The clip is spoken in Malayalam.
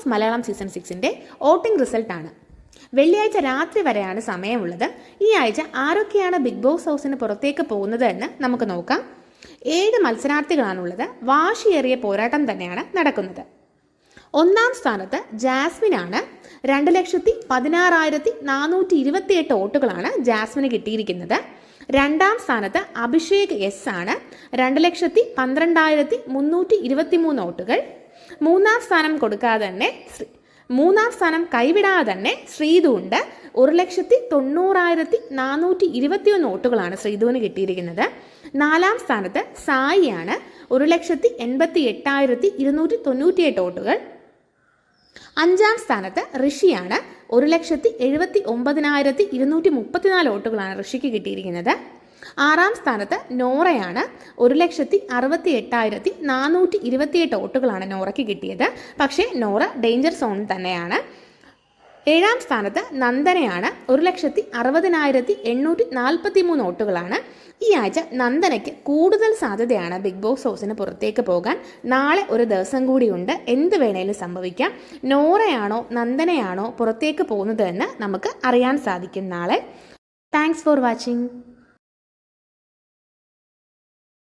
ബോസ് മലയാളം സീസൺ 6ന്റെ വോട്ടിംഗ് റിസൾട്ടാണ്. വെള്ളിയാഴ്ച രാത്രി വരെയാണ് സമയമുള്ളത്. ഈ ആഴ്ച ആരൊക്കെയാണ് ബിഗ് ബോസ് ഹൗസിന് പുറത്തേക്ക് പോകുന്നത് എന്ന് നമുക്ക് നോക്കാം. 7 മത്സരാർത്ഥികളാണുള്ളത്. വാശിയേറിയ പോരാട്ടം തന്നെയാണ് നടക്കുന്നത്. 1ാം സ്ഥാനത്ത് ജാസ്മിനാണ്. 2,16,428 വോട്ടുകളാണ് ജാസ്മിന് കിട്ടിയിരിക്കുന്നത്. 2ാം സ്ഥാനത്ത് അഭിഷേക് എസ് ആണ്. 2,12,323 വോട്ടുകൾ. 3ാം സ്ഥാനം കൊടുക്കാതെ തന്നെ 3ാം സ്ഥാനം കൈവിടാതെ തന്നെ ശ്രീധു ഉണ്ട്. 1,90,421 വോട്ടുകളാണ് ശ്രീധുവിന് കിട്ടിയിരിക്കുന്നത്. 4ാം സ്ഥാനത്ത് സായിയാണ്. 1,88,298 വോട്ടുകൾ. 5ാം സ്ഥാനത്ത് ഋഷിയാണ്. 1,79,234 വോട്ടുകളാണ് ഋഷിക്ക് കിട്ടിയിരിക്കുന്നത്. 6ാം സ്ഥാനത്ത് നോറയാണ്. 1,68,428 വോട്ടുകളാണ് നോറയ്ക്ക് കിട്ടിയത്. പക്ഷേ നോറ ഡേഞ്ചർ സോണിൽ തന്നെയാണ്. 7ാം സ്ഥാനത്ത് നന്ദനയാണ്. 1,60,843 വോട്ടുകളാണ്. ഈ ആഴ്ച നന്ദനയ്ക്ക് കൂടുതൽ സാധ്യതയാണ് ബിഗ് ബോസ് ഹൗസിന് പുറത്തേക്ക് പോകാൻ. നാളെ ഒരു ദിവസം കൂടിയുണ്ട്. എന്ത് വേണേലും സംഭവിക്കാം. നോറയാണോ നന്ദനയാണോ പുറത്തേക്ക് പോകുന്നത് എന്ന് നമുക്ക് അറിയാൻ സാധിക്കും നാളെ. Thanks for watching.